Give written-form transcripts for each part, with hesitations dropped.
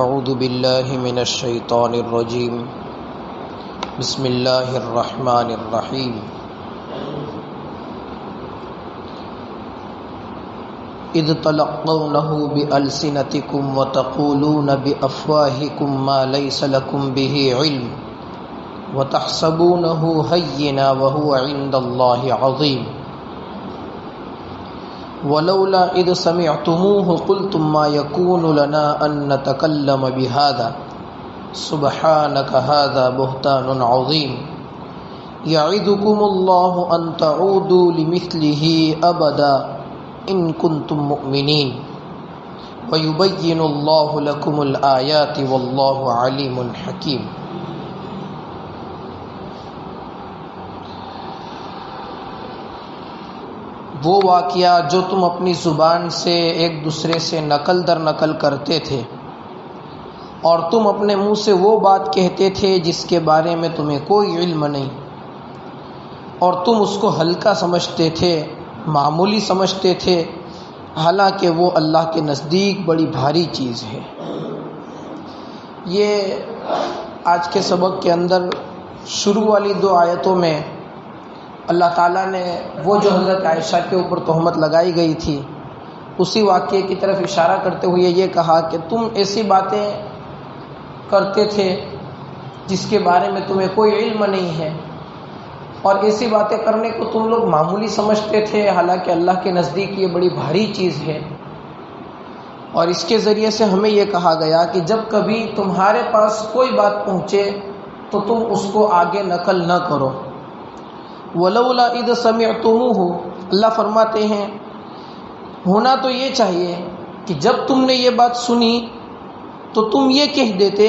اعوذ باللہ من الشیطان الرجیم بسم اللہ الرحمن الرحیم اذ تلقونه بألسنتكم وتقولون بأفواهكم ما ليس لكم به علم وتحسبونه هينا وهو عند الله عظيم ولولا اذ سمعتموه قلتم ما يكون لنا ان نتكلم بهذا سبحانك هذا بهتان عظيم يعظكم الله ان تعودوا لمثله ابدا ان كنتم مؤمنين ويبين الله لكم الآيات والله عليم حكيم. وہ واقعہ جو تم اپنی زبان سے ایک دوسرے سے نقل در نقل کرتے تھے اور تم اپنے منہ سے وہ بات کہتے تھے جس کے بارے میں تمہیں کوئی علم نہیں اور تم اس کو ہلکا سمجھتے تھے، معمولی سمجھتے تھے، حالانکہ وہ اللہ کے نزدیک بڑی بھاری چیز ہے. یہ آج کے سبق کے اندر شروع والی 2 آیتوں میں اللہ تعالیٰ نے وہ جو حضرت عائشہ کے اوپر تہمت لگائی گئی تھی اسی واقعے کی طرف اشارہ کرتے ہوئے یہ کہا کہ تم ایسی باتیں کرتے تھے جس کے بارے میں تمہیں کوئی علم نہیں ہے اور ایسی باتیں کرنے کو تم لوگ معمولی سمجھتے تھے، حالانکہ اللہ کے نزدیک یہ بڑی بھاری چیز ہے. اور اس کے ذریعے سے ہمیں یہ کہا گیا کہ جب کبھی تمہارے پاس کوئی بات پہنچے تو تم اس کو آگے نقل نہ کرو. ولولا اذ سمعتموه، اللہ فرماتے ہیں ہونا تو یہ چاہیے کہ جب تم نے یہ بات سنی تو تم یہ کہہ دیتے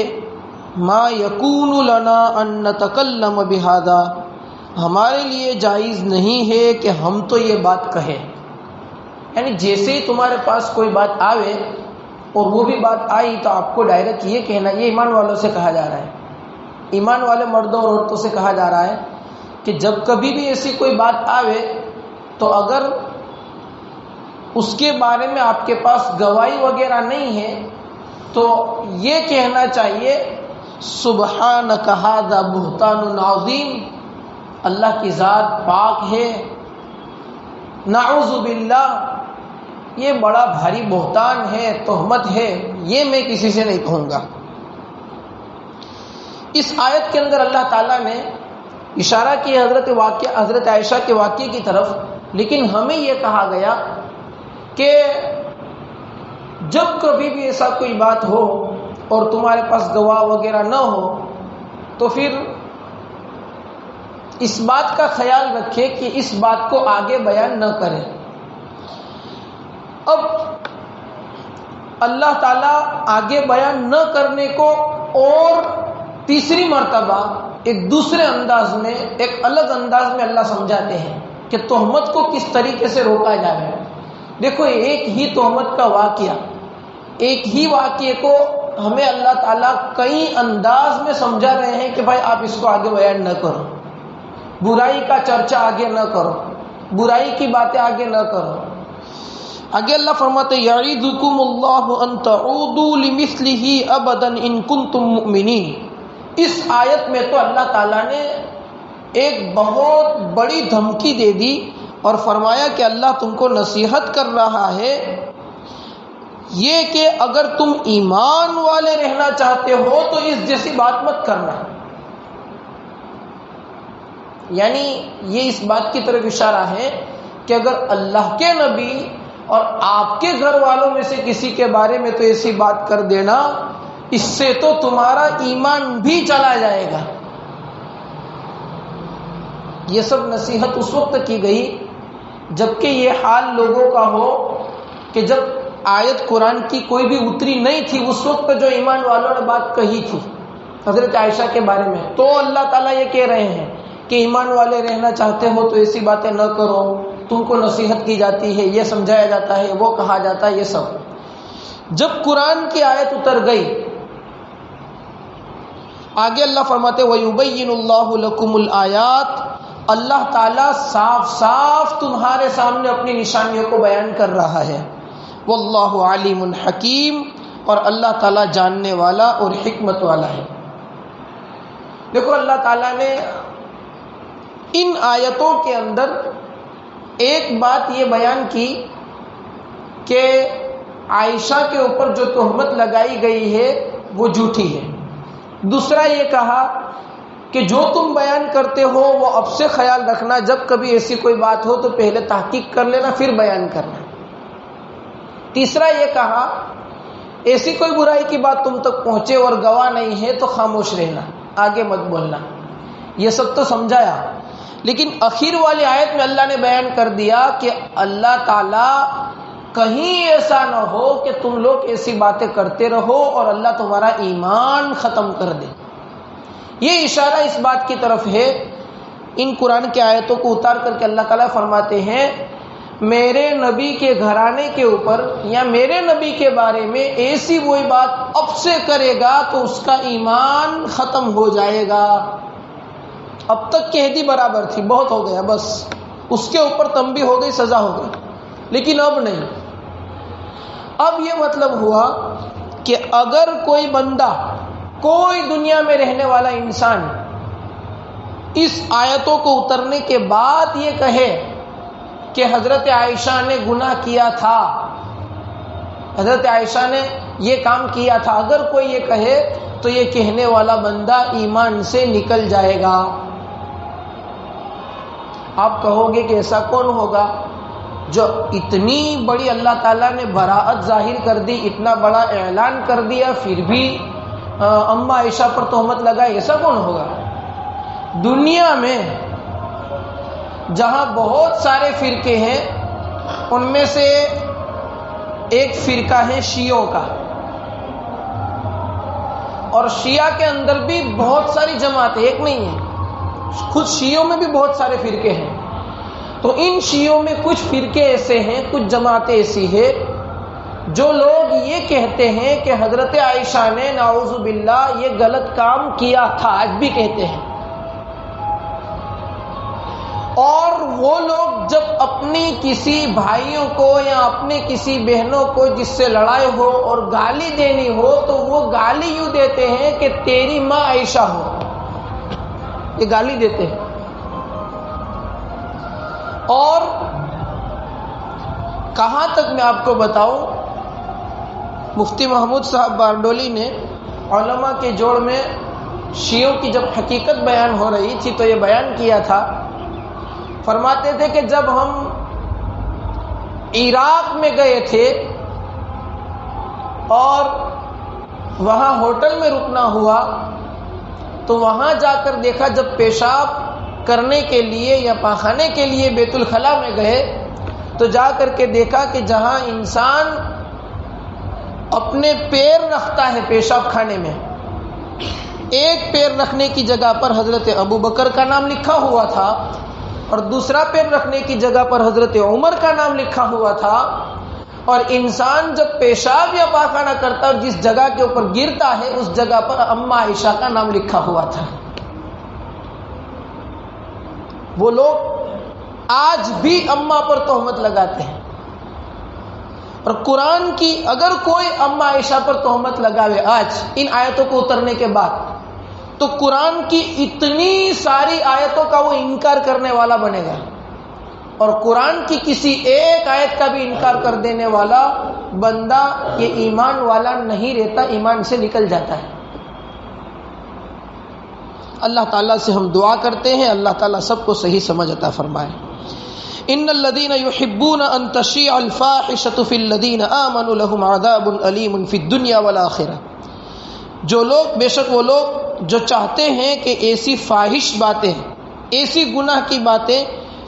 ما یکون لنا ان نتکلم بہذا، ہمارے لیے جائز نہیں ہے کہ ہم تو یہ بات کہیں. یعنی جیسے ہی تمہارے پاس کوئی بات آوے اور وہ بھی بات آئی تو آپ کو ڈائریکٹ یہ کہنا، یہ ایمان والوں سے کہا جا رہا ہے، ایمان والے مردوں اور عورتوں سے کہا جا رہا ہے کہ جب کبھی بھی ایسی کوئی بات آوے تو اگر اس کے بارے میں آپ کے پاس گواہی وغیرہ نہیں ہے تو یہ کہنا چاہیے سبحانک ھذا بہتان عظیم، اللہ کی ذات پاک ہے، نعوذ باللہ یہ بڑا بھاری بہتان ہے، تہمت ہے، یہ میں کسی سے نہیں کہوں گا. اس آیت کے اندر اللہ تعالیٰ نے اشارہ کیا حضرت عائشہ کے واقعے کی طرف، لیکن ہمیں یہ کہا گیا کہ جب کبھی بھی ایسا کوئی بات ہو اور تمہارے پاس گواہ وغیرہ نہ ہو تو پھر اس بات کا خیال رکھے کہ اس بات کو آگے بیان نہ کریں. اب اللہ تعالیٰ آگے بیان نہ کرنے کو اور تیسری مرتبہ ایک دوسرے انداز میں، ایک الگ انداز میں اللہ سمجھاتے ہیں کہ تہمت کو کس طریقے سے روکا جائے. دیکھو ایک ہی تہمت کا واقعہ، ایک ہی واقعے کو ہمیں اللہ تعالیٰ کئی انداز میں سمجھا رہے ہیں کہ بھائی آپ اس کو آگے بیان نہ کرو، برائی کا چرچا آگے نہ کرو، برائی کی باتیں آگے نہ کرو. آگے اللہ فرماتے یعظکم اللہ ان تعودوا لمثلہ ابدا ان کنتم مؤمنین. اس آیت میں تو اللہ تعالیٰ نے ایک بہت بڑی دھمکی دے دی اور فرمایا کہ اللہ تم کو نصیحت کر رہا ہے یہ کہ اگر تم ایمان والے رہنا چاہتے ہو تو اس جیسی بات مت کرنا. یعنی یہ اس بات کی طرف اشارہ ہے کہ اگر اللہ کے نبی اور آپ کے گھر والوں میں سے کسی کے بارے میں تو ایسی بات کر دینا، اس سے تو تمہارا ایمان بھی چلا جائے گا. یہ سب نصیحت اس وقت کی گئی جبکہ یہ حال لوگوں کا ہو کہ جب آیت قرآن کی کوئی بھی اتری نہیں تھی، اس وقت جو ایمان والوں نے بات کہی تھی حضرت عائشہ کے بارے میں، تو اللہ تعالیٰ یہ کہہ رہے ہیں کہ ایمان والے رہنا چاہتے ہو تو ایسی باتیں نہ کرو، تم کو نصیحت کی جاتی ہے، یہ سمجھایا جاتا ہے، وہ کہا جاتا ہے. یہ سب جب قرآن کی آیت اتر گئی آگے اللہ فرماتے وَيُبَيِّنُ اللَّهُ لَكُمُ الْآيَاتِ، اللہ تعالیٰ صاف صاف تمہارے سامنے اپنی نشانیوں کو بیان کر رہا ہے. واللہ علیم حکیم، اور اللہ تعالیٰ جاننے والا اور حکمت والا ہے۔ دیکھو اللہ تعالیٰ نے ان آیتوں کے اندر ایک بات یہ بیان کی کہ عائشہ کے اوپر جو تہمت لگائی گئی ہے وہ جھوٹی ہے۔ دوسرا یہ کہا کہ جو تم بیان کرتے ہو وہ اب سے خیال رکھنا، جب کبھی ایسی کوئی بات ہو تو پہلے تحقیق کر لینا پھر بیان کرنا۔ تیسرا یہ کہا ایسی کوئی برائی کی بات تم تک پہنچے اور گواہ نہیں ہے تو خاموش رہنا، آگے مت بولنا۔ یہ سب تو سمجھایا، لیکن اخیر والی آیت میں اللہ نے بیان کر دیا کہ اللہ تعالیٰ کہیں ایسا نہ ہو کہ تم لوگ ایسی باتیں کرتے رہو اور اللہ تمہارا ایمان ختم کر دے۔ یہ اشارہ اس بات کی طرف ہے، ان قرآن کی آیتوں کو اتار کر کے اللہ تعالیٰ فرماتے ہیں میرے نبی کے گھرانے کے اوپر یا میرے نبی کے بارے میں ایسی کوئی بات اب سے کرے گا تو اس کا ایمان ختم ہو جائے گا۔ اب تک کہہ دی برابر تھی، بہت ہو گیا، بس اس کے اوپر تنبیہ ہو گئی، سزا ہو گئی، لیکن اب نہیں۔ اب یہ مطلب ہوا کہ اگر کوئی بندہ، کوئی دنیا میں رہنے والا انسان اس آیتوں کو اترنے کے بعد یہ کہے کہ حضرت عائشہ نے گناہ کیا تھا، حضرت عائشہ نے یہ کام کیا تھا، اگر کوئی یہ کہے تو یہ کہنے والا بندہ ایمان سے نکل جائے گا۔ آپ کہو گے کہ ایسا کون ہوگا جو اتنی بڑی اللہ تعالیٰ نے براءت ظاہر کر دی، اتنا بڑا اعلان کر دیا، پھر بھی اماں عائشہ پر تہمت لگائی؟ ایسا کون ہوگا؟ دنیا میں جہاں بہت سارے فرقے ہیں ان میں سے ایک فرقہ ہے شیعوں کا، اور شیعہ کے اندر بھی بہت ساری جماعتیں، ایک نہیں ہے، خود شیعوں میں بھی بہت سارے فرقے ہیں۔ تو ان شیعوں میں کچھ فرقے ایسے ہیں، کچھ جماعتیں ایسی ہیں جو لوگ یہ کہتے ہیں کہ حضرت عائشہ نے نعوذ باللہ یہ غلط کام کیا تھا، آج بھی کہتے ہیں۔ اور وہ لوگ جب اپنی کسی بھائیوں کو یا اپنے کسی بہنوں کو جس سے لڑائی ہو اور گالی دینی ہو تو وہ گالی یوں دیتے ہیں کہ تیری ماں عائشہ ہو، یہ گالی دیتے ہیں۔ اور کہاں تک میں آپ کو بتاؤں، مفتی محمود صاحب بارڈولی نے علماء کے جوڑ میں شیعوں کی جب حقیقت بیان ہو رہی تھی تو یہ بیان کیا تھا، فرماتے تھے کہ جب ہم عراق میں گئے تھے اور وہاں ہوٹل میں رکنا ہوا تو وہاں جا کر دیکھا، جب پیشاب کرنے کے لیے یا پاخانے کے لیے بیت الخلاء میں گئے تو جا کر کے دیکھا کہ جہاں انسان اپنے پیر رکھتا ہے پیشاب خانے میں، ایک پیر رکھنے کی جگہ پر حضرت ابو بکر کا نام لکھا ہوا تھا اور دوسرا پیر رکھنے کی جگہ پر حضرت عمر کا نام لکھا ہوا تھا، اور انسان جب پیشاب یا پاخانہ کرتا اور جس جگہ کے اوپر گرتا ہے اس جگہ پر اماں عائشہ کا نام لکھا ہوا تھا۔ وہ لوگ آج بھی اماں پر تہمت لگاتے ہیں، اور قرآن کی اگر کوئی اماں عائشہ پر تہمت لگاوے آج ان آیتوں کو اترنے کے بعد تو قرآن کی اتنی ساری آیتوں کا وہ انکار کرنے والا بنے گا، اور قرآن کی کسی ایک آیت کا بھی انکار کر دینے والا بندہ یہ ایمان والا نہیں رہتا، ایمان سے نکل جاتا ہے۔ اللہ تعالیٰ سے ہم دعا کرتے ہیں اللہ تعالیٰ سب کو صحیح سمجھ عطا فرمائے۔ ان الذين يحبون ان تشيع الفاحشة في الذين آمنوا لهم عذاب أليم في الدنيا والآخرة، جو لوگ، بے شک وہ لوگ جو چاہتے ہیں کہ ایسی فاحش باتیں، ایسی گناہ کی باتیں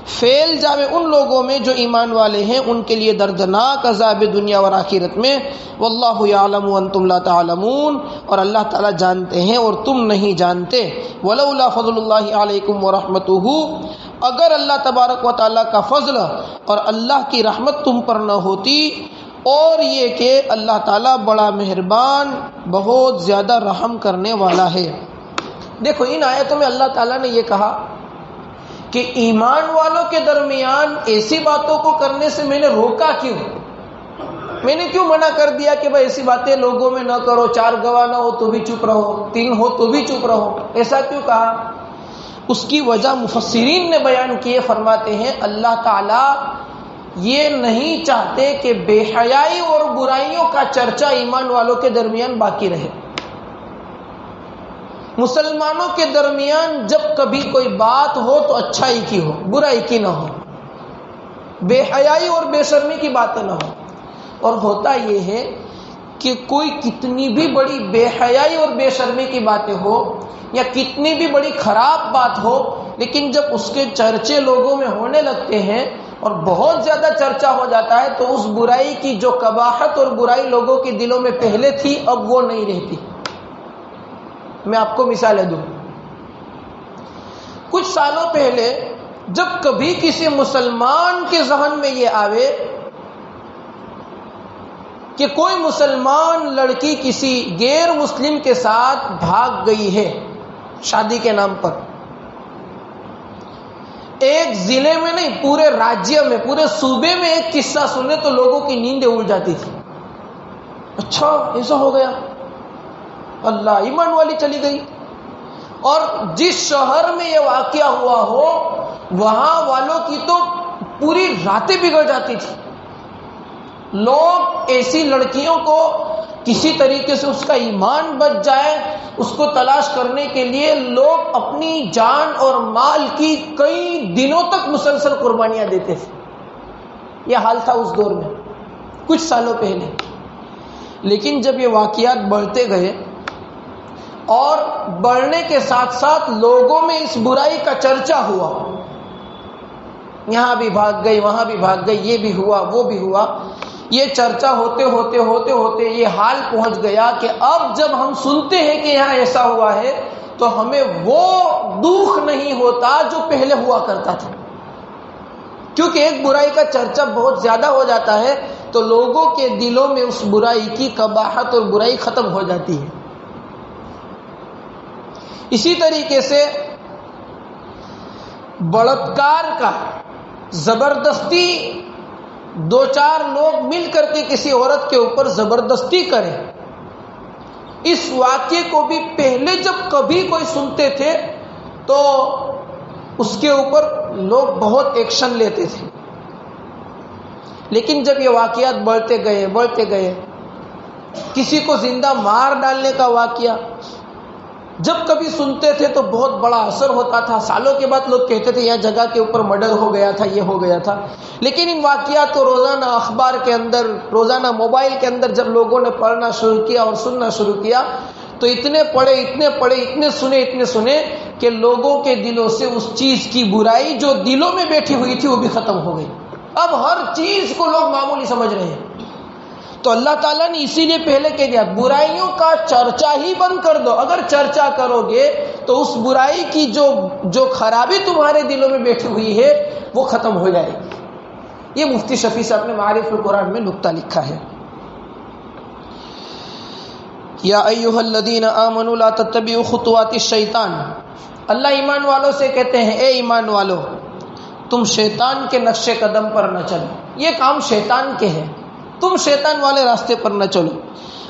پھیل جاوے ان لوگوں میں جو ایمان والے ہیں، ان کے لیے دردناک عذاب دنیا اور آخرت میں۔ واللہ یعلم وانتم لا تعلمون، اور اللہ تعالیٰ جانتے ہیں اور تم نہیں جانتے۔ ولولا فضل اللہ علیکم ورحمتہ، اگر اللہ تبارک و تعالیٰ کا فضل اور اللہ کی رحمت تم پر نہ ہوتی، اور یہ کہ اللہ تعالیٰ بڑا مہربان، بہت زیادہ رحم کرنے والا ہے۔ دیکھو ان آیتوں میں اللہ تعالیٰ نے یہ کہا کہ ایمان والوں کے درمیان ایسی باتوں کو کرنے سے میں نے روکا کیوں؟ میں نے کیوں منع کر دیا کہ بھائی ایسی باتیں لوگوں میں نہ کرو، 4 گواہ نہ ہو تو بھی چپ رہو، 3 ہو تو بھی چپ رہو، ایسا کیوں کہا؟ اس کی وجہ مفسرین نے بیان کیے، فرماتے ہیں اللہ تعالی یہ نہیں چاہتے کہ بے حیائی اور برائیوں کا چرچا ایمان والوں کے درمیان باقی رہے۔ مسلمانوں کے درمیان جب کبھی کوئی بات ہو تو اچھائی کی ہو، برائی کی نہ ہو، بے حیائی اور بے شرمی کی باتیں نہ ہو۔ اور ہوتا یہ ہے کہ کوئی کتنی بھی بڑی بے حیائی اور بے شرمی کی باتیں ہو یا کتنی بھی بڑی خراب بات ہو، لیکن جب اس کے چرچے لوگوں میں ہونے لگتے ہیں اور بہت زیادہ چرچا ہو جاتا ہے تو اس برائی کی جو قباحت اور برائی لوگوں کے دلوں میں پہلے تھی اب وہ نہیں رہتی۔ میں آپ کو مثالیں دوں۔ کچھ سالوں پہلے جب کبھی کسی مسلمان کے ذہن میں یہ آوے کہ کوئی مسلمان لڑکی کسی غیر مسلم کے ساتھ بھاگ گئی ہے شادی کے نام پر، ایک ضلع میں نہیں پورے راجیہ میں، پورے صوبے میں ایک قصہ سنے تو لوگوں کی نیندیں اڑ جاتی تھی۔ اچھا ایسا ہو گیا، اللہ، ایمان والی چلی گئی۔ اور جس شہر میں یہ واقعہ ہوا ہو وہاں والوں کی تو پوری راتیں بگڑ جاتی تھی۔ لوگ ایسی لڑکیوں کو کسی طریقے سے اس کا ایمان بچ جائے اس کو تلاش کرنے کے لیے لوگ اپنی جان اور مال کی کئی دنوں تک مسلسل قربانیاں دیتے تھے۔ یہ حال تھا اس دور میں کچھ سالوں پہلے۔ لیکن جب یہ واقعات بڑھتے گئے اور بڑھنے کے ساتھ ساتھ لوگوں میں اس برائی کا چرچا ہوا، یہاں بھی بھاگ گئی وہاں بھی بھاگ گئی، یہ بھی ہوا وہ بھی ہوا، یہ چرچا ہوتے ہوتے ہوتے ہوتے یہ حال پہنچ گیا کہ اب جب ہم سنتے ہیں کہ یہاں ایسا ہوا ہے تو ہمیں وہ دکھ نہیں ہوتا جو پہلے ہوا کرتا تھا، کیونکہ ایک برائی کا چرچا بہت زیادہ ہو جاتا ہے تو لوگوں کے دلوں میں اس برائی کی قباحت اور برائی ختم ہو جاتی ہے۔ اسی طریقے سے بلاತ್کار کا، زبردستی 2-4 لوگ مل کر کے کسی عورت کے اوپر زبردستی کریں، اس واقعے کو بھی پہلے جب کبھی کوئی سنتے تھے تو اس کے اوپر لوگ بہت ایکشن لیتے تھے، لیکن جب یہ واقعات بڑھتے گئے، کسی کو زندہ مار ڈالنے کا واقعہ جب کبھی سنتے تھے تو بہت بڑا اثر ہوتا تھا، سالوں کے بعد لوگ کہتے تھے یہاں جگہ کے اوپر مرڈر ہو گیا تھا، یہ ہو گیا تھا۔ لیکن ان واقعات کو روزانہ اخبار کے اندر، روزانہ موبائل کے اندر جب لوگوں نے پڑھنا شروع کیا اور سننا شروع کیا تو اتنے پڑھے، اتنے سنے کہ لوگوں کے دلوں سے اس چیز کی برائی جو دلوں میں بیٹھی ہوئی تھی وہ بھی ختم ہو گئی۔ اب ہر چیز کو لوگ معمولی سمجھ رہے ہیں۔ تو اللہ تعالیٰ نے اسی لیے پہلے کہہ دیا برائیوں کا چرچا ہی بند کر دو، اگر چرچا کرو گے تو اس برائی کی جو خرابی تمہارے دلوں میں بیٹھی ہوئی ہے وہ ختم ہو جائے گی۔ یہ مفتی شفیع صاحب نے معارف القرآن میں نکتہ لکھا ہے۔ یا ایھا الذین آمنوا لا تتبعوا خطوات الشیطان، اللہ ایمان والوں سے کہتے ہیں اے ایمان والو تم شیطان کے نقش قدم پر نہ چلو، یہ کام شیطان کے ہیں، تم شیطان والے راستے پر نہ چلو۔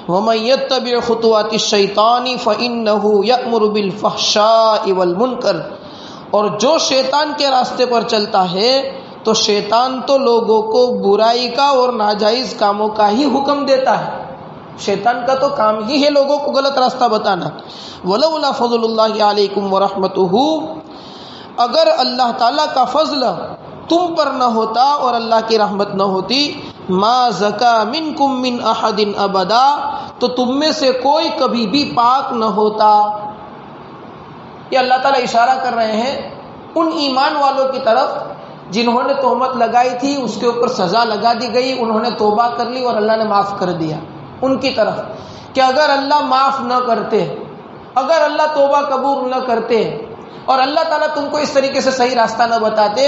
وَمَن يَتَّبِعْ خُطُوَاتِ الشَّيْطَانِ فَإِنَّهُ يَأْمُرُ بِالْفَحْشَاءِ وَالْمُنكَرِ، اور جو شیطان کے راستے پر چلتا ہے تو شیطان تو لوگوں کو برائی کا اور ناجائز کاموں کا ہی حکم دیتا ہے، شیطان کا تو کام ہی ہے لوگوں کو غلط راستہ بتانا۔ وَلَوْلَا فَضْلُ اللَّهِ عَلَيْكُمْ وَرَحْمَتُهُ، اگر اللہ تعالیٰ کا فضل تم پر نہ ہوتا اور اللہ کی رحمت نہ ہوتی، ما زکا منکم من احد ابدا، تو تم میں سے کوئی کبھی بھی پاک نہ ہوتا۔ یہ اللہ تعالیٰ اشارہ کر رہے ہیں ان ایمان والوں کی طرف جنہوں نے تہمت لگائی تھی، اس کے اوپر سزا لگا دی گئی، انہوں نے توبہ کر لی اور اللہ نے معاف کر دیا، ان کی طرف کہ اگر اللہ معاف نہ کرتے، اگر اللہ توبہ قبول نہ کرتے اور اللہ تعالیٰ تم کو اس طریقے سے صحیح راستہ نہ بتاتے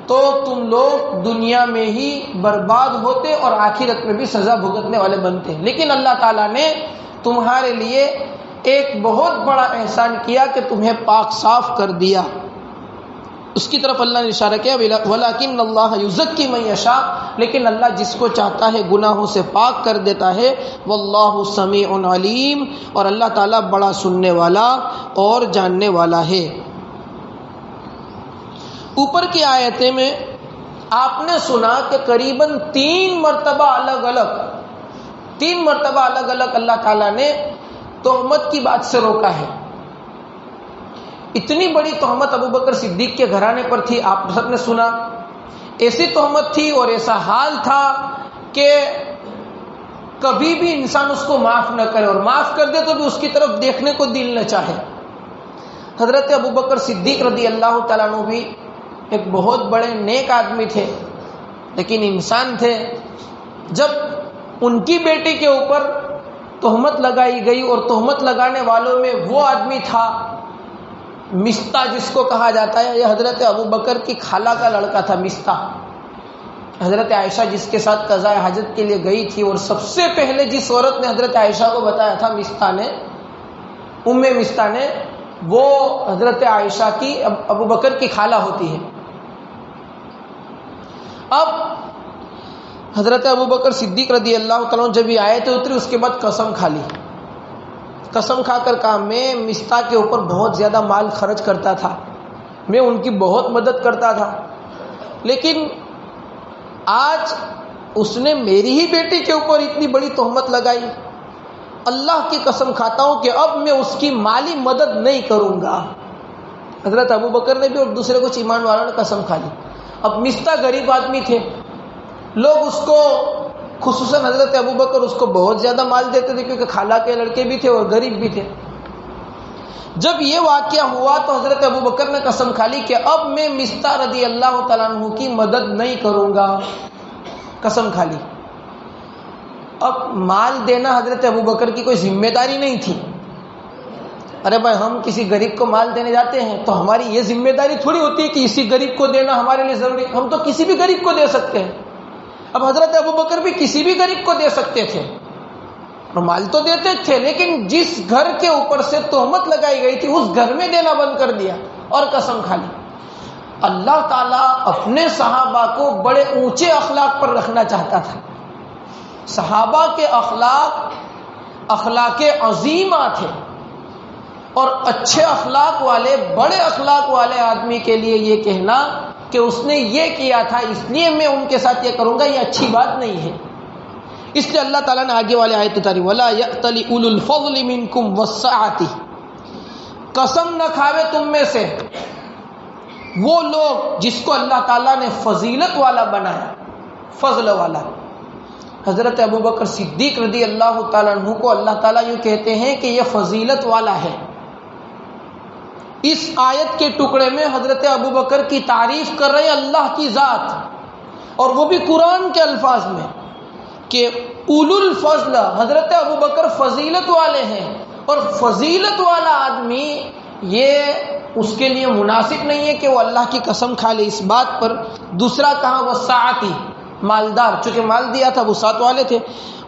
تو تم لوگ دنیا میں ہی برباد ہوتے اور آخرت میں بھی سزا بھگتنے والے بنتے۔ لیکن اللہ تعالیٰ نے تمہارے لیے ایک بہت بڑا احسان کیا کہ تمہیں پاک صاف کر دیا۔ اس کی طرف اللہ نے اشارہ کیا وَلَٰكِنَّ اللَّهَ يُزَكِّي مَن يَشَاءُ، لیکن اللہ جس کو چاہتا ہے گناہوں سے پاک کر دیتا ہے. وَاللَّهُ سَمِيعٌ عَلِيمٌ، اور اللہ تعالیٰ بڑا سننے والا اور جاننے والا ہے. اوپر کی آیتیں میں آپ نے سنا کہ قریباً 3 مرتبہ الگ الگ اللہ تعالیٰ نے تہمت کی بات سے روکا ہے. اتنی بڑی تہمت ابو بکر صدیق کے گھرانے پر تھی، آپ سب نے سنا. ایسی تہمت تھی اور ایسا حال تھا کہ کبھی بھی انسان اس کو معاف نہ کرے، اور معاف کر دے تو بھی اس کی طرف دیکھنے کو دل نہ چاہے. حضرت ابو بکر صدیق رضی اللہ تعالیٰ عنہ بھی ایک بہت بڑے نیک آدمی تھے، لیکن انسان تھے. جب ان کی بیٹی کے اوپر تہمت لگائی گئی، اور تہمت لگانے والوں میں وہ آدمی تھا مستہ جس کو کہا جاتا ہے، یہ حضرت ابو بکر کی خالہ کا لڑکا تھا مستہ. حضرت عائشہ جس کے ساتھ قضاء حاجت کے لیے گئی تھی، اور سب سے پہلے جس عورت نے حضرت عائشہ کو بتایا تھا ام مستہ نے، وہ حضرت عائشہ کی ابو بکر کی خالہ ہوتی ہے. اب حضرت ابو بکر صدیق رضی اللہ تعالیٰ عنہ جب یہ آیت اتری، اس کے بعد قسم کھا لی. قسم کھا کر کہا میں مستہ کے اوپر بہت زیادہ مال خرچ کرتا تھا، میں ان کی بہت مدد کرتا تھا، لیکن آج اس نے میری ہی بیٹی کے اوپر اتنی بڑی تہمت لگائی. اللہ کی قسم کھاتا ہوں کہ اب میں اس کی مالی مدد نہیں کروں گا. حضرت ابو بکر نے بھی اور دوسرے کچھ ایمان والوں نے قسم کھا لی. اب مستہ غریب آدمی تھے، لوگ اس کو خصوصاً حضرت ابو بکر اس کو بہت زیادہ مال دیتے تھے، کیونکہ خالہ کے لڑکے بھی تھے اور غریب بھی تھے. جب یہ واقعہ ہوا تو حضرت ابو بکر نے قسم کھا لی کہ اب میں مستہ رضی اللہ تعالیٰ عنہ کی مدد نہیں کروں گا. قسم کھا لی. اب مال دینا حضرت ابو بکر کی کوئی ذمہ داری نہیں تھی. ارے بھائی، ہم کسی غریب کو مال دینے جاتے ہیں تو ہماری یہ ذمہ داری تھوڑی ہوتی ہے کہ اسی غریب کو دینا ہمارے لیے ضروری. ہم تو کسی بھی غریب کو دے سکتے ہیں. اب حضرت ابو بکر بھی کسی بھی غریب کو دے سکتے تھے اور مال تو دیتے تھے، لیکن جس گھر کے اوپر سے تہمت لگائی گئی تھی اس گھر میں دینا بند کر دیا اور قسم کھا لی. اللہ تعالیٰ اپنے صحابہ کو بڑے اونچے اخلاق پر رکھنا چاہتا تھا. صحابہ کے اخلاق عظیمہ تھے، اور اچھے اخلاق والے، بڑے اخلاق والے آدمی کے لیے یہ کہنا کہ اس نے یہ کیا تھا اس لیے میں ان کے ساتھ یہ کروں گا، یہ اچھی بات نہیں ہے. اس لیے اللہ تعالیٰ نے آگے والے آیت اتاری وَلَا يَأْتَلِ أُولُو الْفَضْلِ مِنْكُمْ وَالسَّعَةِ، قسم نہ کھاوے تم میں سے وہ لوگ جس کو اللہ تعالیٰ نے فضیلت والا بنایا، فضل والا. حضرت ابو بکر صدیق رضی اللہ تعالیٰ عنہ کو اللہ تعالیٰ یوں کہتے ہیں کہ یہ فضیلت والا ہے. اس آیت کے ٹکڑے میں حضرت ابو بکر کی تعریف کر رہے اللہ کی ذات، اور وہ بھی قرآن کے الفاظ میں کہ اولو الفضل، حضرت ابو بکر فضیلت والے ہیں. اور فضیلت والا آدمی یہ اس کے لیے مناسب نہیں ہے کہ وہ اللہ کی قسم کھا لے اس بات پر. دوسرا کہا وہ ساعتی، مالدار، چونکہ مال دیا تھا وہ ساتھ والے تھے.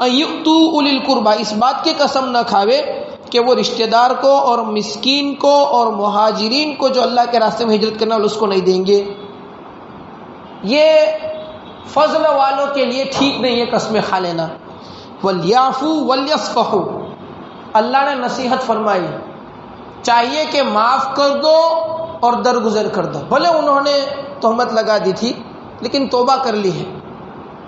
یؤتو اولی القربى، اس بات کی قسم نہ کھاوے کہ وہ رشتہ دار کو اور مسکین کو اور مہاجرین کو جو اللہ کے راستے میں ہجرت کرنا اس کو نہیں دیں گے. یہ فضل والوں کے لیے ٹھیک نہیں ہے قسمیں کھا لینا. وَلْيَعْفُوا وَلْيَصْفَحُوا، اللہ نے نصیحت فرمائی، چاہیے کہ معاف کر دو اور درگزر کر دو. بھلے انہوں نے تہمت لگا دی تھی لیکن توبہ کر لی ہے،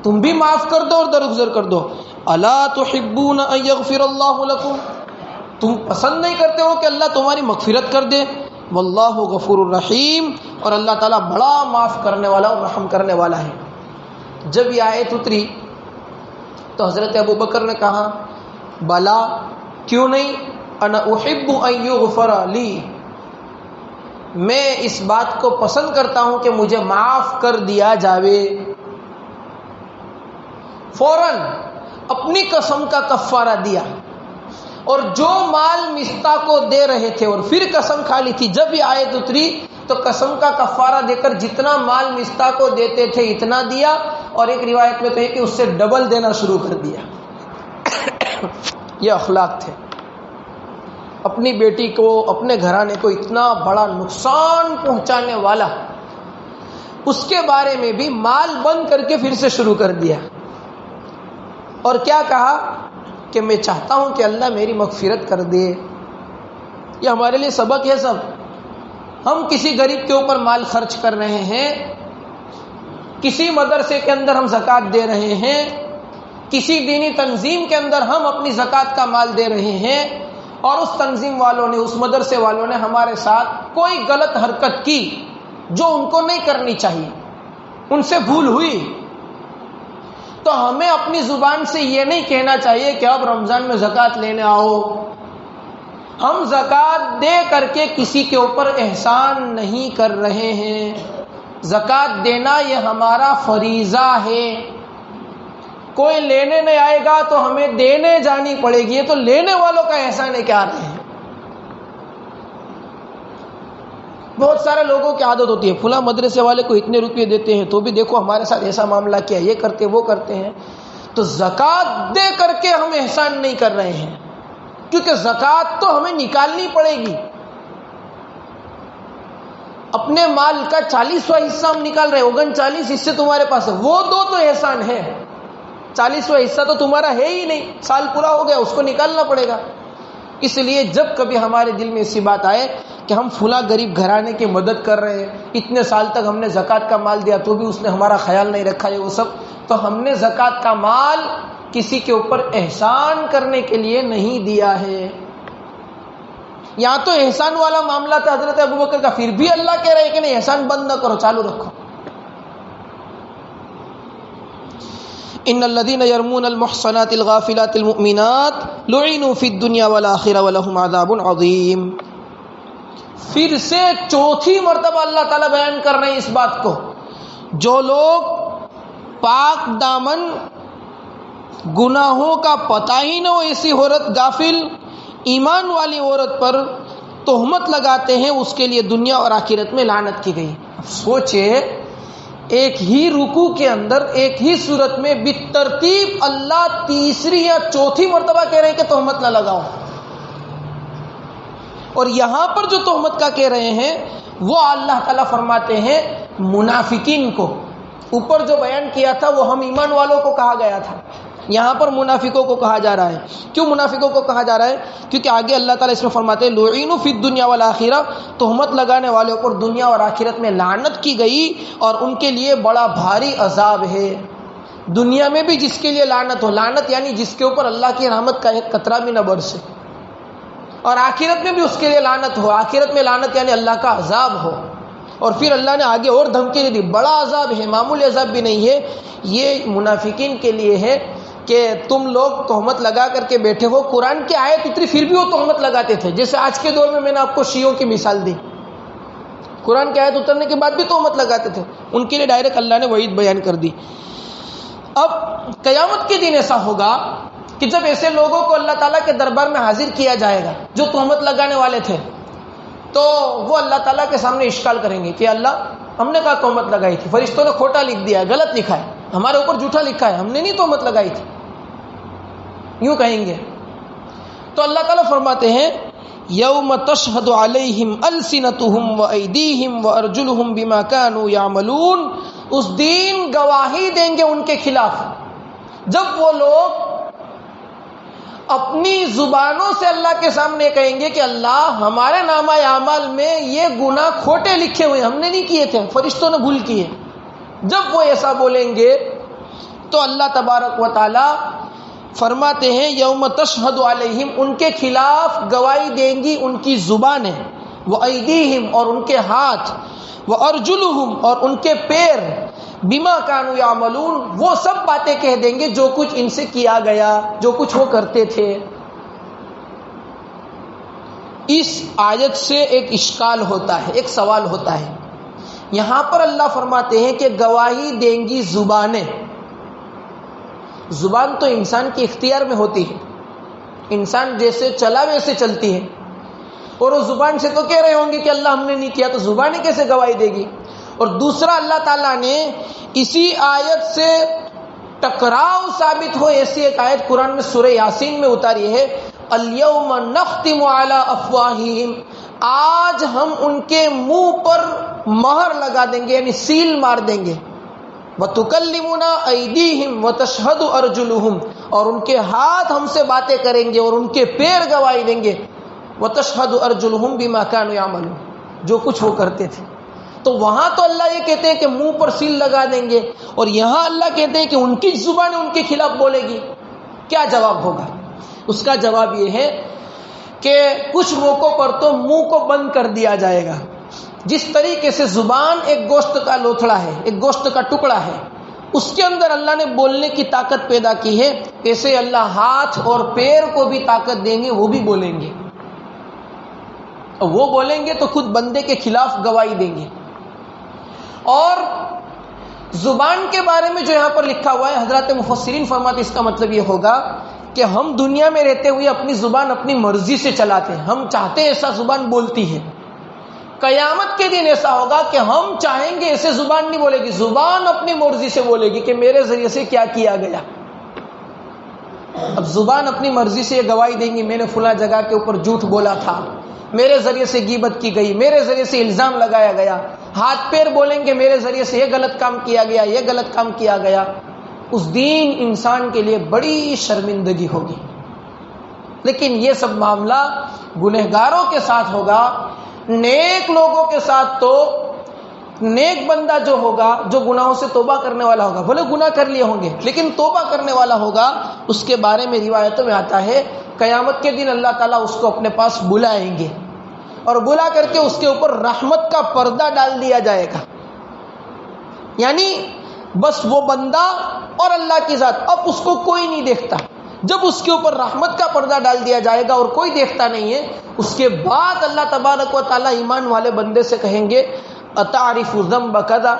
تم بھی معاف کر دو اور درگزر کر دو. الا تحبون ان یغفر اللہ لکم، تم پسند نہیں کرتے ہو کہ اللہ تمہاری مغفرت کر دے. واللہ غفور الرحیم، اور اللہ تعالیٰ بڑا معاف کرنے والا اور رحم کرنے والا ہے. جب یہ آیت اتری تو حضرت ابو بکر نے کہا بلا، کیوں نہیں، انا احب ان یغفر لی، میں اس بات کو پسند کرتا ہوں کہ مجھے معاف کر دیا جاوے. فوراً اپنی قسم کا کفارہ دیا، اور جو مال مستہ کو دے رہے تھے اور پھر قسم کھا لی تھی، جب یہ آیت اتری تو قسم کا کفارہ دے کر جتنا مال مستہ کو دیتے تھے اتنا دیا، اور ایک روایت میں تو ہے کہ اس سے ڈبل دینا شروع کر دیا. یہ اخلاق تھے. اپنی بیٹی کو، اپنے گھرانے کو اتنا بڑا نقصان پہنچانے والا اس کے بارے میں بھی مال بند کر کے پھر سے شروع کر دیا، اور کیا کہا کہ میں چاہتا ہوں کہ اللہ میری مغفرت کر دے۔ یہ ہمارے لیے سبق ہے سب۔ ہم کسی غریب کے اوپر مال خرچ کر رہے ہیں، کسی مدرسے کے اندر ہم زکوٰۃ دے رہے ہیں، کسی دینی تنظیم کے اندر ہم اپنی زکوٰۃ کا مال دے رہے ہیں، اور اس تنظیم والوں نے، اس مدرسے والوں نے ہمارے ساتھ کوئی غلط حرکت کی جو ان کو نہیں کرنی چاہیے، ان سے بھول ہوئی، تو ہمیں اپنی زبان سے یہ نہیں کہنا چاہیے کہ اب رمضان میں زکوٰۃ لینے آؤ۔ ہم زکوٰۃ دے کر کے کسی کے اوپر احسان نہیں کر رہے ہیں۔ زکوٰۃ دینا یہ ہمارا فریضہ ہے۔ کوئی لینے نہیں آئے گا تو ہمیں دینے جانی پڑے گی، یہ تو لینے والوں کا احسان ہے کہ آ رہے ہیں۔ بہت سارے لوگوں کی عادت ہوتی ہے، فلاں مدرسے والے کو اتنے روپے دیتے ہیں تو بھی دیکھو ہمارے ساتھ ایسا معاملہ کیا، یہ کرتے وہ کرتے ہیں۔ تو زکوٰۃ دے کر کے ہم احسان نہیں کر رہے ہیں، کیونکہ زکوٰۃ تو ہمیں نکالنی پڑے گی۔ اپنے مال کا 40واں حصہ ہم نکال رہے ہیں، 39 حصے تمہارے پاس ہے، وہ دو تو احسان ہے، 40واں حصہ تو تمہارا ہے ہی نہیں، سال پورا ہو گیا، اس کو نکالنا پڑے گا۔ اس لیے جب کبھی ہمارے دل میں ایسی بات آئے کہ ہم فلاں غریب گھرانے کی مدد کر رہے ہیں، اتنے سال تک ہم نے زکوٰۃ کا مال دیا تو بھی اس نے ہمارا خیال نہیں رکھا ہے، وہ سب تو ہم نے زکوٰۃ کا مال کسی کے اوپر احسان کرنے کے لیے نہیں دیا ہے۔ یہاں تو احسان والا معاملہ تھا حضرت ابوبکر کا، پھر بھی اللہ کہہ رہے کہ نہیں، احسان بند نہ کرو، چالو رکھو۔ ان الذين يرمون المحصنات الغافلات المؤمنات لعنوا في الدنيا والآخرة ولهم عذاب عظيم۔ پھر سے چوتھی مرتبہ اللہ تعالیٰ بیان کر رہے ہیں اس بات کو، جو لوگ پاک دامن گناہوں کا پتہ ہی نہ ہو ایسی عورت، غافل ایمان والی عورت پر تہمت لگاتے ہیں، اس کے لیے دنیا اور آخرت میں لعنت کی گئی۔ اب سوچے، ایک ہی رکوع کے اندر، ایک ہی صورت میں بالترتیب اللہ تیسری یا چوتھی مرتبہ کہہ رہے ہیں کہ تہمت نہ لگاؤ، اور یہاں پر جو تہمت کا کہہ رہے ہیں وہ اللہ تعالیٰ فرماتے ہیں منافقین کو۔ اوپر جو بیان کیا تھا وہ ہم ایمان والوں کو کہا گیا تھا، یہاں پر منافقوں کو کہا جا رہا ہے۔ کیوں منافقوں کو کہا جا رہا ہے؟ کیونکہ آگے اللہ تعالیٰ اس میں فرماتے ہیں لعنوا فی الدنیا والآخرہ، تہمت لگانے والوں پر دنیا اور آخرت میں لعنت کی گئی، اور ان کے لیے بڑا بھاری عذاب ہے۔ دنیا میں بھی جس کے لیے لعنت ہو، لعنت یعنی جس کے اوپر اللہ کی رحمت کا ایک قطرہ بھی نہ برسے، اور آخرت میں بھی اس کے لیے لعنت ہو، آخرت میں لعنت یعنی اللہ کا عذاب ہو۔ اور پھر اللہ نے آگے اور دھمکی دی، بڑا عذاب ہے، معمولی عذاب بھی نہیں ہے، یہ منافقین کے لیے ہے کہ تم لوگ تہمت لگا کر کے بیٹھے ہو۔ قرآن کی آیت اتری پھر بھی وہ تہمت لگاتے تھے، جیسے آج کے دور میں نے آپ کو شیعوں کی مثال دی، قرآن کی آیت اترنے کے بعد بھی تہمت لگاتے تھے، ان کے لیے ڈائریکٹ اللہ نے وعید بیان کر دی۔ اب قیامت کے دن ایسا ہوگا کہ جب ایسے لوگوں کو اللہ تعالیٰ کے دربار میں حاضر کیا جائے گا جو تہمت لگانے والے تھے، تو وہ اللہ تعالیٰ کے سامنے اشکال کریں گے کہ اللہ، ہم نے کہا تہمت لگائی تھی، فرشتوں نے کھوٹا لکھ دیا ہے، غلط لکھا ہے، ہمارے اوپر جھوٹا لکھا ہے، ہم نے نہیں تہمت لگائی تھی، یوں کہیں گے۔ تو اللہ تعالیٰ فرماتے ہیں یوم تشہد علیہم السنتہم وایدیہم وارجلہم بما کانوا یعملون، اس دن گواہی دیں گے ان کے خلاف، جب وہ لوگ اپنی زبانوں سے اللہ کے سامنے کہیں گے کہ اللہ، ہمارے نامہ اعمال میں یہ گناہ کھوٹے لکھے ہوئے، ہم نے نہیں کیے تھے، فرشتوں نے بھول کیے۔ جب وہ ایسا بولیں گے تو اللہ تبارک و تعالی فرماتے ہیں یوم تشہد علیہم، ان کے خلاف گواہی دیں گی ان کی زبانیں، وایدیہم اور ان کے ہاتھ، وارجلہم اور ان کے پیر، بما کانوا یعملون وہ سب باتیں کہہ دیں گے جو کچھ ان سے کیا گیا، جو کچھ وہ کرتے تھے۔ اس آیت سے ایک اشکال ہوتا ہے، ایک سوال ہوتا ہے۔ یہاں پر اللہ فرماتے ہیں کہ گواہی دیں گی زبانیں۔ زبان تو انسان کے اختیار میں ہوتی ہے، انسان جیسے چلا ویسے چلتی ہے، اور وہ زبان سے تو کہہ رہے ہوں گے کہ اللہ ہم نے نہیں کیا، تو زبانیں کیسے گواہی دے گی؟ اور دوسرا، اللہ تعالیٰ نے اسی آیت سے ٹکراؤ ثابت ہو ایسی ایک آیت قرآن میں سورہ یاسین میں اتاری ہے، الیوم نختم علی افواہہم، آج ہم ان کے منہ پر مہر لگا دیں گے، یعنی سیل مار دیں گے. وَتُكَلِّمُنَا أَيْدِيهِمْ وَتَشْهَدُ أَرْجُلُهُمْ، اور ان کے ہاتھ ہم سے باتیں کریں گے اور ان کے پیر گواہی دیں گے. وَتَشْهَدُ أَرْجُلُهُمْ بِمَا كَانُوا يَعْمَلُونَ، جو کچھ وہ کرتے تھے. تو وہاں تو اللہ یہ کہتے ہیں کہ منہ پر سیل لگا دیں گے، اور یہاں اللہ کہتے ہیں کہ ان کی زبان ان کے خلاف بولے گی. کیا جواب ہوگا؟ اس کا جواب یہ ہے کہ کچھ موقعوں پر تو منہ کو بند کر دیا جائے گا. جس طریقے سے زبان ایک گوشت کا لوتھڑا ہے، ایک گوشت کا ٹکڑا ہے، اس کے اندر اللہ نے بولنے کی طاقت پیدا کی ہے، ایسے اللہ ہاتھ اور پیر کو بھی طاقت دیں گے، وہ بھی بولیں گے. اور وہ بولیں گے تو خود بندے کے خلاف گواہی دیں گے. اور زبان کے بارے میں جو یہاں پر لکھا ہوا ہے، حضرات مفسرین فرماتے اس کا مطلب یہ ہوگا کہ ہم دنیا میں رہتے ہوئے اپنی زبان اپنی مرضی سے چلاتے ہیں، ہم چاہتے ہیں ایسا زبان بولتی ہے. قیامت کے دن ایسا ہوگا کہ ہم چاہیں گے ایسے زبان نہیں بولے گی، زبان اپنی مرضی سے بولے گی کہ میرے ذریعے سے کیا کیا گیا. اب زبان اپنی مرضی سے یہ گواہی دیں گی، میں نے فلاں جگہ کے اوپر جھوٹ بولا تھا، میرے ذریعے سے غیبت کی گئی، میرے ذریعے سے الزام لگایا گیا. ہاتھ پیر بولیں گے میرے ذریعے سے یہ غلط کام کیا گیا، یہ غلط کام کیا گیا. اس دن انسان کے لیے بڑی شرمندگی ہوگی. لیکن یہ سب معاملہ گنہگاروں کے ساتھ ہوگا. نیک لوگوں کے ساتھ تو نیک بندہ جو ہوگا، جو گناہوں سے توبہ کرنے والا ہوگا، بھلے گناہ کر لیے ہوں گے لیکن توبہ کرنے والا ہوگا، اس کے بارے میں روایتوں میں آتا ہے قیامت کے دن اللہ تعالیٰ اس کو اپنے پاس بلائیں گے اور بلا کر کے اس کے اوپر رحمت کا پردہ ڈال دیا جائے گا. یعنی بس وہ بندہ اور اللہ کی ذات، اب اس کو کوئی نہیں دیکھتا. جب اس کے اوپر رحمت کا پردہ ڈال دیا جائے گا اور کوئی دیکھتا نہیں ہے، اس کے بعد اللہ تبارک و تعالیٰ ایمان والے بندے سے کہیں گے اتعرف ذنب کذا،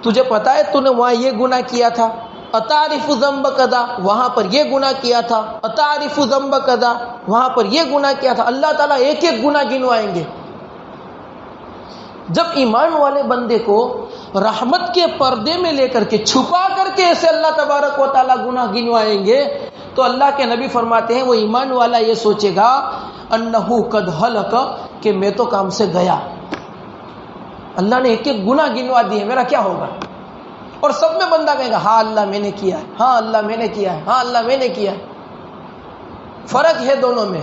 تجھے پتا ہے تو نے وہاں یہ گناہ کیا تھا. اتعرف ذنب کذا، وہاں پر یہ گناہ کیا تھا. اتعرف ذنب کذا، وہاں پر یہ گناہ کیا تھا. اللہ تعالیٰ ایک ایک گناہ گنوائیں گے. جب ایمان والے بندے کو رحمت کے پردے میں لے کر کے چھپا کر کے ایسے اللہ تبارک و تعالیٰ گناہ گنوائیں گے تو اللہ کے نبی فرماتے ہیں وہ ایمان والا یہ سوچے گا انہو قد ہلک، کہ میں تو کام سے گیا، اللہ نے ایک ایک گناہ گنوا دیے، میرا کیا ہوگا. اور سب میں بندہ کہے گا ہاں اللہ میں نے کیا ہے، ہاں اللہ میں نے کیا ہے، ہاں اللہ میں نے کیا ہے. فرق ہے دونوں میں.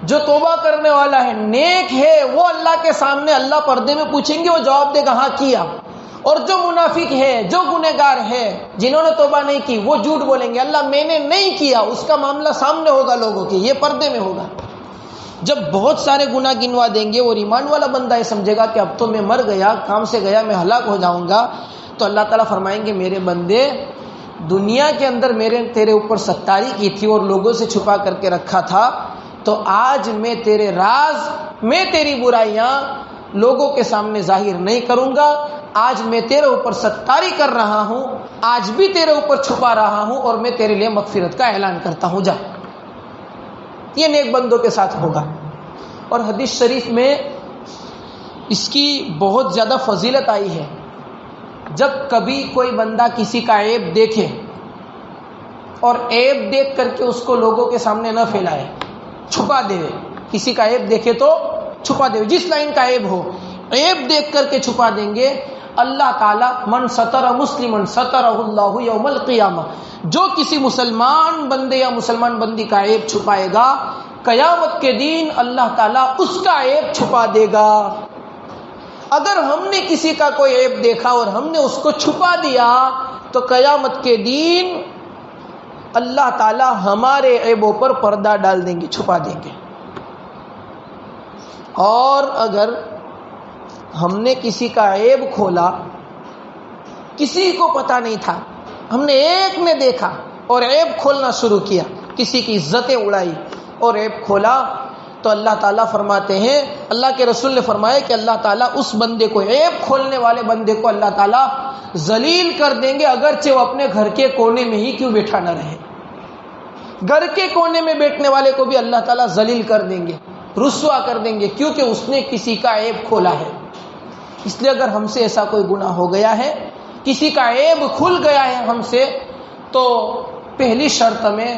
جو توبہ کرنے والا ہے، نیک ہے، وہ اللہ کے سامنے اللہ پردے میں پوچھیں گے، وہ جواب دے گا ہاں کیا. اور جو منافق ہے، جو گنہگار ہے، جنہوں نے توبہ نہیں کی، وہ جھوٹ بولیں گے اللہ میں نے نہیں کیا. اس کا معاملہ سامنے ہوگا لوگوں کے، یہ پردے میں ہوگا. جب بہت سارے گناہ گنوا دیں گے اور ایمان والا بندہ یہ سمجھے گا کہ اب تو میں مر گیا، کام سے گیا، میں ہلاک ہو جاؤں گا، تو اللہ تعالیٰ فرمائیں گے میرے بندے دنیا کے اندر میں تیرے اوپر ستاری کی تھی اور لوگوں سے چھپا کر کے رکھا تھا، تو آج میں تیرے راز، میں تیری برائیاں لوگوں کے سامنے ظاہر نہیں کروں گا. آج میں تیرے اوپر ستاری کر رہا ہوں، آج بھی تیرے اوپر چھپا رہا ہوں، اور میں تیرے لیے مغفرت کا اعلان کرتا ہوں، جا. یہ نیک بندوں کے ساتھ ہوگا. اور حدیث شریف میں اس کی بہت زیادہ فضیلت آئی ہے. جب کبھی کوئی بندہ کسی کا عیب دیکھے اور عیب دیکھ کر کے اس کو لوگوں کے سامنے نہ پھیلائے، چھپا دے، کسی کا عیب دیکھے تو چھپا دے، جس لائن کا عیب ہو عیب دیکھ کر کے چھپا دیں گے. اللہ تعالیٰ من ستر مسلمن سترہ اللہ یوم القیامہ، جو کسی مسلمان بندے یا مسلمان بندی کا عیب چھپائے گا، قیامت کے دن اللہ تعالیٰ اس کا عیب چھپا دے گا. اگر ہم نے کسی کا کوئی عیب دیکھا اور ہم نے اس کو چھپا دیا تو قیامت کے دن اللہ تعالیٰ ہمارے عیبوں پر پردہ ڈال دیں گے، چھپا دیں گے. اور اگر ہم نے کسی کا عیب کھولا، کسی کو پتہ نہیں تھا، ہم نے ایک نے دیکھا اور عیب کھولنا شروع کیا، کسی کی عزتیں اڑائی اور عیب کھولا، تو اللہ تعالیٰ فرماتے ہیں، اللہ کے رسول نے فرمایا کہ اللہ تعالیٰ اس بندے کو، عیب کھولنے والے بندے کو اللہ تعالیٰ ذلیل کر دیں گے، اگرچہ وہ اپنے گھر کے کونے میں ہی کیوں بیٹھا نہ رہے. گھر کے کونے میں بیٹھنے والے کو بھی اللہ تعالیٰ ذلیل کر دیں گے، رسوا کر دیں گے، کیونکہ اس نے کسی کا عیب کھولا ہے. اس لیے اگر ہم سے ایسا کوئی گناہ ہو گیا ہے، کسی کا عیب کھل گیا ہے ہم سے، تو پہلی شرط میں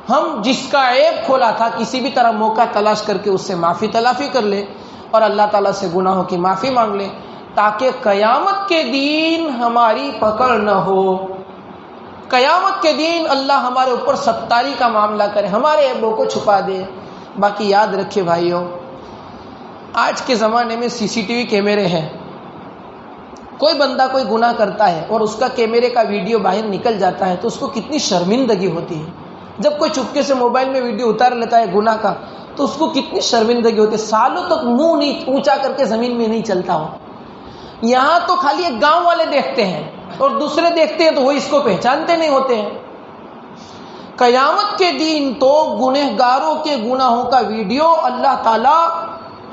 ہم جس کا عیب کھولا تھا کسی بھی طرح موقع تلاش کر کے اس سے معافی تلافی کر لے. اور اللہ تعالیٰ سے گناہوں کی معافی مانگ لیں تاکہ قیامت کے دن ہماری پکڑ نہ ہو. قیامت کے دن اللہ ہمارے اوپر ستاری کا معاملہ کرے, ہمارے عیبوں کو چھپا دے. باقی یاد رکھے بھائیوں, آج کے زمانے میں CCTV کیمرے ہیں. کوئی بندہ کوئی گناہ کرتا ہے اور اس کا کیمرے کا ویڈیو باہر نکل جاتا ہے تو اس کو کتنی شرمندگی ہوتی ہے. جب کوئی چپکے سے موبائل میں ویڈیو اتار لیتا ہے گناہ کا تو اس کو کتنی شرمندگی ہوتی ہے. سالوں تک منہ نہیں اونچا کر کے زمین میں نہیں چلتا ہو. یہاں تو خالی ایک گاؤں والے دیکھتے ہیں اور دوسرے دیکھتے ہیں تو وہ اس کو پہچانتے نہیں ہوتے ہیں. قیامت کے دن تو گنہگاروں کے گناہوں کا ویڈیو اللہ تعالیٰ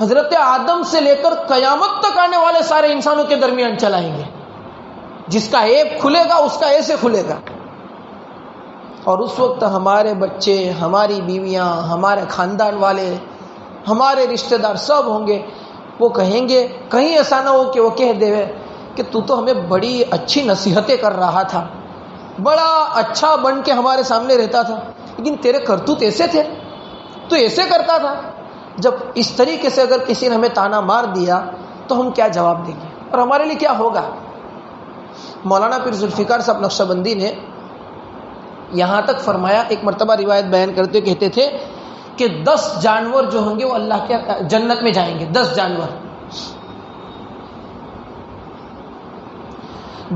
حضرت آدم سے لے کر قیامت تک آنے والے سارے انسانوں کے درمیان چلائیں گے. جس کا عیب کھلے گا اس کا ایسے کھلے گا. اور اس وقت ہمارے بچے, ہماری بیویاں, ہمارے خاندان والے, ہمارے رشتہ دار سب ہوں گے. وہ کہیں گے, کہیں ایسا نہ ہو کہ وہ کہہ دے کہ تو ہمیں بڑی اچھی نصیحتیں کر رہا تھا, بڑا اچھا بن کے ہمارے سامنے رہتا تھا, لیکن تیرے کرتوت ایسے تھے, تو ایسے کرتا تھا. جب اس طریقے سے اگر کسی نے ہمیں تانا مار دیا تو ہم کیا جواب دیں گے اور ہمارے لیے کیا ہوگا. مولانا پیر ذوالفقار صاحب نقشبندی نے یہاں تک فرمایا, ایک مرتبہ روایت بیان کرتے کہتے تھے کہ 10 جانور جو ہوں گے وہ اللہ کے جنت میں جائیں گے. 10 جانور,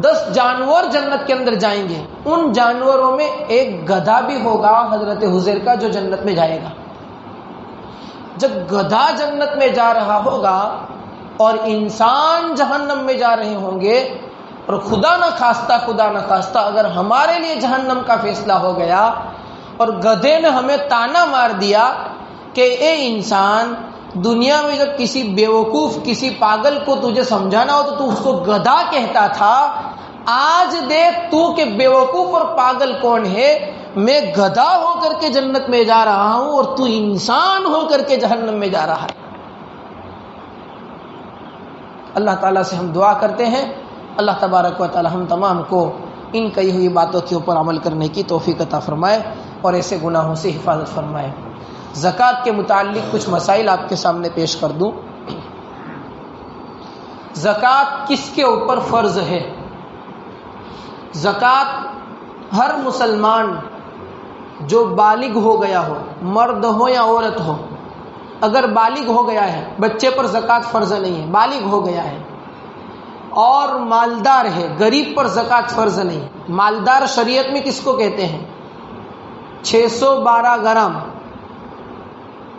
10 جانور جنت کے اندر جائیں گے. ان جانوروں میں ایک گدھا بھی ہوگا حضرت حذیر کا جو جنت میں جائے گا. جب گدھا جنت میں جا رہا ہوگا اور انسان جہنم میں جا رہے ہوں گے, اور خدا نہ خواستہ اگر ہمارے لیے جہنم کا فیصلہ ہو گیا اور گدھے نے ہمیں تانا مار دیا کہ اے انسان, دنیا میں جب کسی بیوقوف, کسی پاگل کو تجھے سمجھانا ہو تو اس کو گدھا کہتا تھا, آج دیکھ تو کہ بیوقوف اور پاگل کون ہے. میں گدھا ہو کر کے جنت میں جا رہا ہوں اور تو انسان ہو کر کے جہنم میں جا رہا ہے. اللہ تعالیٰ سے ہم دعا کرتے ہیں, اللہ تبارک و تعالی ہم تمام کو ان کہی ہوئی باتوں کے اوپر عمل کرنے کی توفیق عطا فرمائے اور ایسے گناہوں سے حفاظت فرمائے. زکوٰۃ کے متعلق کچھ مسائل آپ کے سامنے پیش کر دوں. زکوٰۃ کس کے اوپر فرض ہے؟ زکوٰۃ ہر مسلمان جو بالغ ہو گیا ہو, مرد ہو یا عورت ہو, اگر بالغ ہو گیا ہے, بچے پر زکوٰۃ فرض نہیں ہے, بالغ ہو گیا ہے اور مالدار ہے, غریب پر زکوٰۃ فرض نہیں. مالدار شریعت میں کس کو کہتے ہیں؟ 612 گرام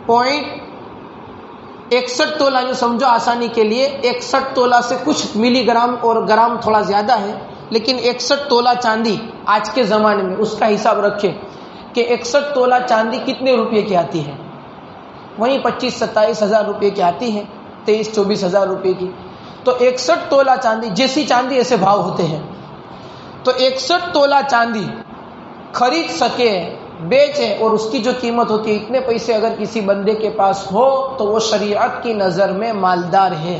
.61 تولہ, جو سمجھو آسانی کے لیے 61 تولہ سے کچھ ملی گرام, اور گرام تھوڑا زیادہ ہے, لیکن 61 تولہ چاندی آج کے زمانے میں اس کا حساب رکھے کہ 61 تولہ چاندی کتنے روپے کی آتی ہے. وہیں 25-27 ہزار روپے کی آتی ہے, 23-24 ہزار روپے کی. تو 61 تولہ چاندی, جیسی چاندی ایسے بھاؤ ہوتے ہیں. تو 61 تولہ چاندی خرید سکے, بیچے, اور اس کی جو قیمت ہوتی ہے اتنے پیسے اگر کسی بندے کے پاس ہو تو وہ شریعت کی نظر میں مالدار ہے.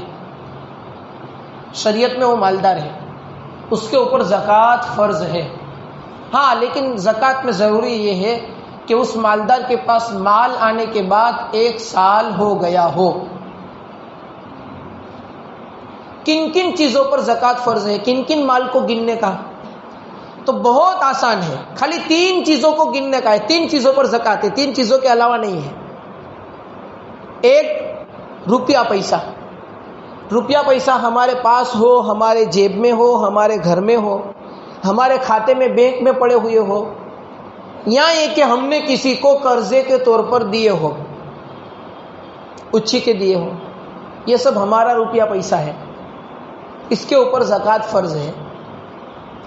شریعت میں وہ مالدار ہے, اس کے اوپر زکوٰۃ فرض ہے. ہاں, لیکن زکوٰۃ میں ضروری یہ ہے کہ اس مالدار کے پاس مال آنے کے بعد 1 سال ہو گیا ہو. کن کن چیزوں پر زکوٰۃ فرض ہے, کن کن مال کو گننے کا؟ تو بہت آسان ہے, خالی 3 چیزوں کو گننے کا ہے. 3 چیزوں پر زکوٰۃ ہے, 3 چیزوں کے علاوہ نہیں ہے. ایک, روپیہ پیسہ. روپیہ پیسہ ہمارے پاس ہو, ہمارے جیب میں ہو, ہمارے گھر میں ہو, ہمارے کھاتے میں بینک میں پڑے ہوئے ہو, یا یہ کہ ہم نے کسی کو قرضے کے طور پر دیے ہو, اچھی کے دیے ہو, یہ سب ہمارا روپیہ پیسہ ہے, اس کے اوپر زکوٰۃ فرض ہے.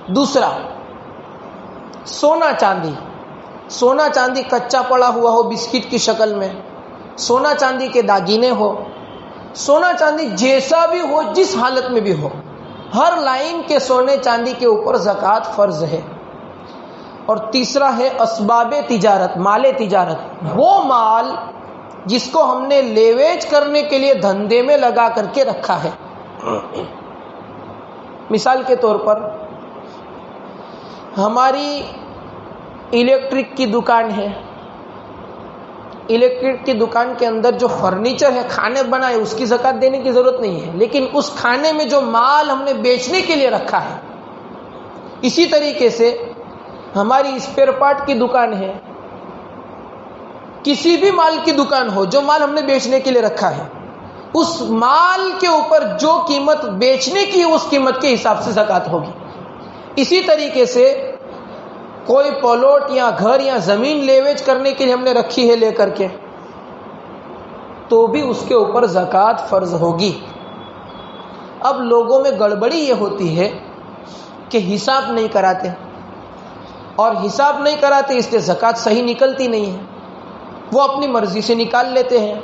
دوسرا, سونا چاندی. سونا چاندی کچا پڑا ہوا ہو بسکٹ کی شکل میں, سونا چاندی کے داگینے ہو, سونا چاندی جیسا بھی ہو, جس حالت میں بھی ہو, ہر لائن کے سونے چاندی کے اوپر زکوٰۃ فرض ہے. اور تیسرا ہے اسباب تجارت, مال تجارت, وہ مال جس کو ہم نے لیویج کرنے کے لیے دھندے میں لگا کر کے رکھا ہے. مثال کے طور پر ہماری الیکٹرک کی دکان ہے, الیکٹرک کی دکان کے اندر جو فرنیچر ہے، کھانے بنائے، اس کی زکوٰۃ دینے کی ضرورت نہیں ہے، لیکن اس کھانے میں جو مال ہم نے بیچنے کے لیے رکھا ہے، اسی طریقے سے ہماری اسپیئر پارٹ کی دکان ہے، کسی بھی مال کی دکان ہو، جو مال ہم نے بیچنے کے لیے رکھا ہے، اس مال کے اوپر جو قیمت بیچنے کی ہے، اس قیمت کے حساب سے زکوٰۃ ہوگی۔ اسی طریقے سے کوئی پلاٹ یا گھر یا زمین لے ویچ کرنے کے لیے ہم نے رکھی ہے لے کر کے، تو بھی اس کے اوپر زکوٰۃ فرض ہوگی۔ اب لوگوں میں گڑبڑی یہ ہوتی ہے کہ حساب نہیں کراتے، اور حساب نہیں کراتے اس لیے زکوٰۃ صحیح نکلتی نہیں ہے، وہ اپنی مرضی سے نکال لیتے ہیں،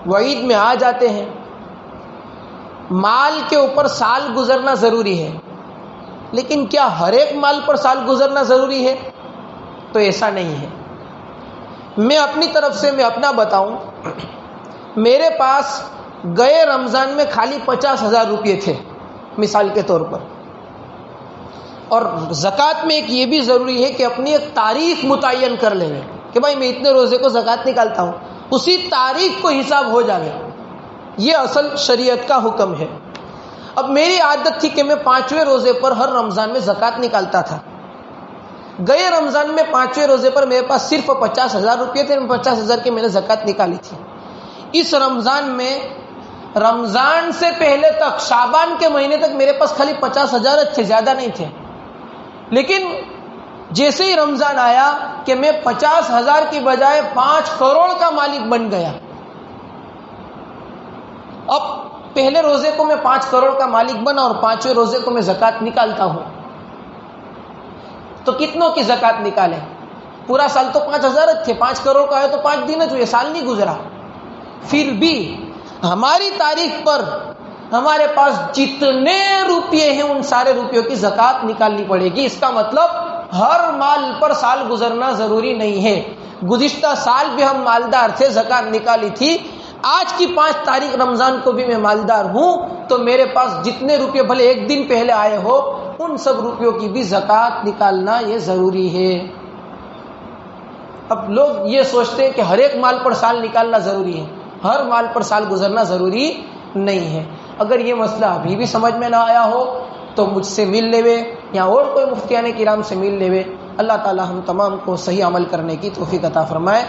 وعید میں آ جاتے ہیں۔ مال کے اوپر سال گزرنا ضروری ہے، لیکن کیا ہر ایک مال پر سال گزرنا ضروری ہے؟ تو ایسا نہیں ہے۔ میں اپنی طرف سے میں اپنا بتاؤں، میرے پاس گئے رمضان میں خالی 50,000 روپے تھے مثال کے طور پر، اور زکوٰۃ میں ایک یہ بھی ضروری ہے کہ اپنی ایک تاریخ متعین کر لیں کہ بھائی میں اتنے روزے کو زکوٰۃ نکالتا ہوں، اسی تاریخ کو حساب ہو جائے، یہ اصل شریعت کا حکم ہے۔ اب میری عادت تھی کہ میں 5ویں روزے پر ہر رمضان میں زکوٰۃ نکالتا تھا۔ گئے رمضان میں 5ویں روزے پر میرے پاس صرف 50,000 روپے تھے، 50,000 کی میں نے زکوٰۃ نکالی تھی۔ اس رمضان میں، رمضان سے پہلے تک، شعبان کے مہینے تک میرے پاس خالی 50,000 تھے، زیادہ نہیں تھے، لیکن جیسے ہی رمضان آیا کہ میں 50,000 کی بجائے 5 کروڑ کا مالک بن گیا۔ اب پہلے روزے کو میں 5 کروڑ کا مالک بنا اور 5ویں روزے کو میں زکوٰۃ نکالتا ہوں، تو کتنوں کی زکوٰۃ نکالیں؟ پورا سال تو 5,000 تھے، 5 کروڑ کا ہے تو 5 دن ہوئے، سال نہیں گزرا۔ پھر بھی ہماری تاریخ پر ہمارے پاس جتنے روپیے ہیں ان سارے روپیوں کی زکوٰۃ نکالنی پڑے گی۔ اس کا مطلب ہر مال پر سال گزرنا ضروری نہیں ہے۔ گزشتہ سال بھی ہم مالدار تھے، زکوٰۃ نکالی تھی، آج کی 5 تاریخ رمضان کو بھی میں مالدار ہوں، تو میرے پاس جتنے روپے بھلے ایک دن پہلے آئے ہو، ان سب روپیوں کی بھی زکوٰۃ نکالنا یہ ضروری ہے۔ اب لوگ یہ سوچتے ہیں کہ ہر ایک مال پر سال نکالنا ضروری ہے، ہر مال پر سال گزرنا ضروری نہیں ہے۔ اگر یہ مسئلہ ابھی بھی سمجھ میں نہ آیا ہو تو مجھ سے مل لیوے یا اور کوئی مفتیان کرام سے مل لیوے۔ اللہ تعالی ہم تمام کو صحیح عمل کرنے کی توفیق عطا فرمائے۔